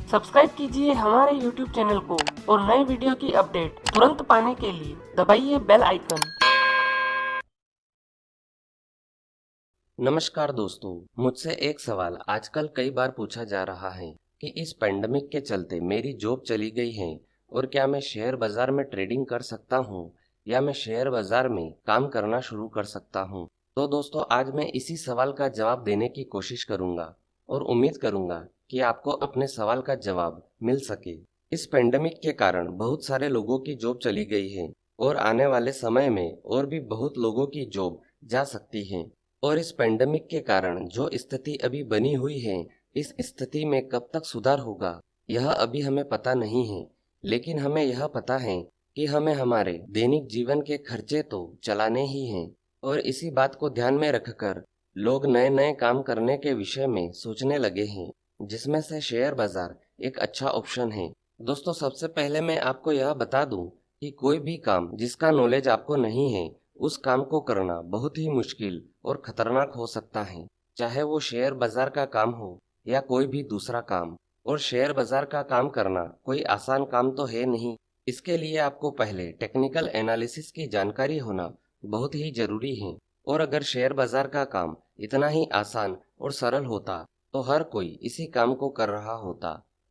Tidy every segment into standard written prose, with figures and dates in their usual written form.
Subscribe कीजिए हमारे YouTube channel को और नए वीडियो की अपडेट तुरंत पाने के लिए दबाइए बेल आइकन। नमस्कार दोस्तों, मुझसे एक सवाल आजकल कई बार पूछा जा रहा है कि इस पेंडेमिक के चलते मेरी जॉब चली गई है और क्या मैं शेयर बाजार में ट्रेडिंग कर सकता हूँ या मैं शेयर बाजार में काम करना शुरू कर सकता हूँ। तो दोस्तों, आज मैं इसी सवाल का जवाब देने की कोशिश करूंगा और उम्मीद करूंगा कि आपको अपने सवाल का जवाब मिल सके। इस पेंडेमिक के कारण बहुत सारे लोगों की जॉब चली गई है और आने वाले समय में और भी बहुत लोगों की जॉब जा सकती है। और इस पेंडेमिक के कारण जो स्थिति अभी बनी हुई है, इस स्थिति में कब तक सुधार होगा यह अभी हमें पता नहीं है। लेकिन हमें यह पता है कि हमें हमारे दैनिक जीवन के खर्चे तो चलाने ही हैं और इसी बात को ध्यान में रखकर लोग नए नए काम करने के विषय में सोचने लगे हैं, जिसमें से शेयर बाजार एक अच्छा ऑप्शन है। दोस्तों, सबसे पहले मैं आपको यह बता दूं कि कोई भी काम जिसका नॉलेज आपको नहीं है, उस काम को करना बहुत ही मुश्किल और खतरनाक हो सकता है, चाहे वो शेयर बाजार का काम हो या कोई भी दूसरा काम। और शेयर बाजार का काम करना कोई आसान काम तो है नहीं। इसके लिए आपको पहले टेक्निकल एनालिसिस की जानकारी होना बहुत ही जरूरी है। और अगर शेयर बाजार का काम इतना ही आसान और सरल होता तो हर कोई इसी काम को कर रहा होता।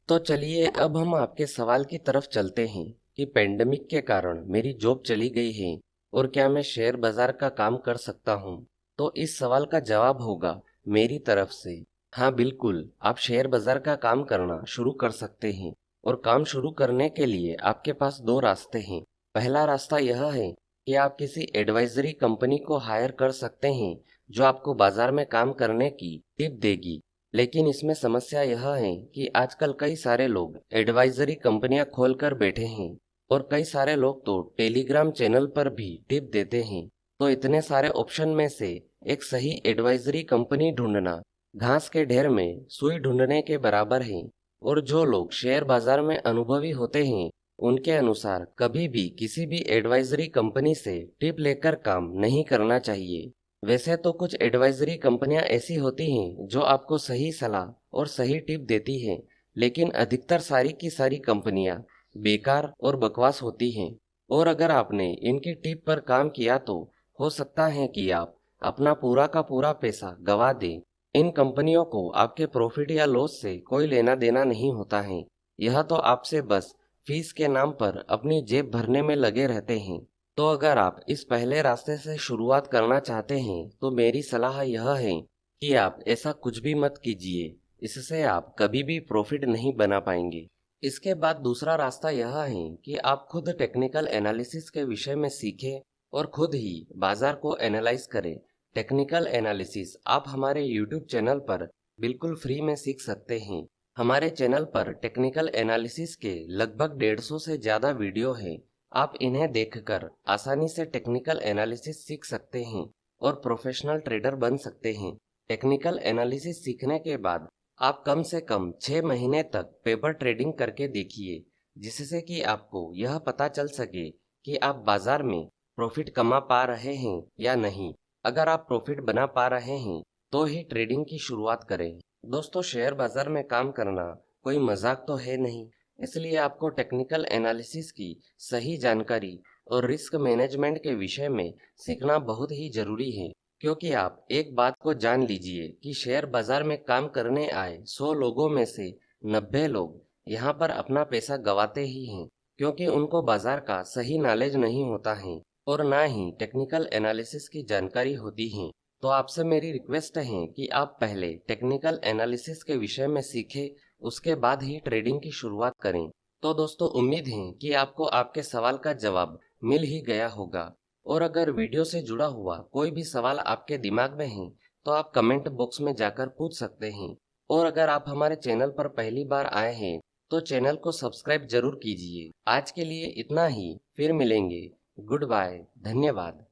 तो चलिए अब हम आपके सवाल की तरफ चलते हैं कि पेंडेमिक के कारण मेरी जॉब चली गई है और क्या मैं शेयर बाजार का काम कर सकता हूँ। तो इस सवाल का जवाब होगा मेरी तरफ से हाँ, बिल्कुल, आप शेयर बाजार का काम करना शुरू कर सकते हैं। और काम शुरू करने के लिए आपके पास दो रास्ते हैं। पहला रास्ता यह है कि आप किसी एडवाइजरी कंपनी को हायर कर सकते हैं जो आपको बाजार में काम करने की टिप देगी। लेकिन इसमें समस्या यह है कि आजकल कई सारे लोग एडवाइजरी कंपनियां खोल कर बैठे हैं और कई सारे लोग तो टेलीग्राम चैनल पर भी टिप देते हैं। तो इतने सारे ऑप्शन में से एक सही एडवाइजरी कंपनी ढूंढना घास के ढेर में सुई ढूंढने के बराबर है। और जो लोग शेयर बाजार में अनुभवी होते हैं, उनके अनुसार कभी भी किसी भी एडवाइजरी कंपनी से टिप लेकर काम नहीं करना चाहिए। वैसे तो कुछ एडवाइजरी कंपनियां ऐसी होती हैं जो आपको सही सलाह और सही टिप देती हैं, लेकिन अधिकतर सारी की सारी कंपनियां बेकार और बकवास होती हैं। और अगर आपने इनकी टिप पर काम किया तो हो सकता है कि आप अपना पूरा का पूरा पैसा गवा दें। इन कंपनियों को आपके प्रॉफिट या लॉस से कोई लेना देना नहीं होता है। यह तो आपसे बस फीस के नाम पर अपनी जेब भरने में लगे रहते हैं। तो अगर आप इस पहले रास्ते से शुरुआत करना चाहते हैं तो मेरी सलाह यह है कि आप ऐसा कुछ भी मत कीजिए। इससे आप कभी भी प्रॉफिट नहीं बना पाएंगे। इसके बाद दूसरा रास्ता यह है कि आप खुद टेक्निकल एनालिसिस के विषय में सीखें और खुद ही बाजार को एनालाइज करें। टेक्निकल एनालिसिस आप हमारे YouTube चैनल पर बिल्कुल फ्री में सीख सकते हैं। हमारे चैनल पर टेक्निकल एनालिसिस के लगभग 150 से ज़्यादा वीडियो हैं। आप इन्हें देखकर आसानी से टेक्निकल एनालिसिस सीख सकते हैं और प्रोफेशनल ट्रेडर बन सकते हैं। टेक्निकल एनालिसिस सीखने के बाद आप कम से कम 6 महीने तक पेपर ट्रेडिंग करके देखिए, जिससे कि आपको यह पता चल सके कि आप बाजार में प्रॉफिट कमा पा रहे हैं या नहीं। अगर आप प्रॉफिट बना पा रहे हैं तो ही ट्रेडिंग की शुरुआत करें। दोस्तों, शेयर बाजार में काम करना कोई मजाक तो है नहीं, इसलिए आपको टेक्निकल एनालिसिस की सही जानकारी और रिस्क मैनेजमेंट के विषय में सीखना बहुत ही जरूरी है। क्योंकि आप एक बात को जान लीजिए कि शेयर बाजार में काम करने आए 100 लोगों में से 90 लोग यहाँ पर अपना पैसा गंवाते ही हैं, क्योंकि उनको बाजार का सही नॉलेज नहीं होता है और ना ही टेक्निकल एनालिसिस की जानकारी होती है। तो आपसे मेरी रिक्वेस्ट है कि आप पहले टेक्निकल एनालिसिस के विषय में सीखें, उसके बाद ही ट्रेडिंग की शुरुआत करें। तो दोस्तों, उम्मीद है कि आपको आपके सवाल का जवाब मिल ही गया होगा। और अगर वीडियो से जुड़ा हुआ कोई भी सवाल आपके दिमाग में है तो आप कमेंट बॉक्स में जाकर पूछ सकते हैं। और अगर आप हमारे चैनल पर पहली बार आए हैं तो चैनल को सब्सक्राइब जरूर कीजिए। आज के लिए इतना ही, फिर मिलेंगे। गुड बाय, धन्यवाद।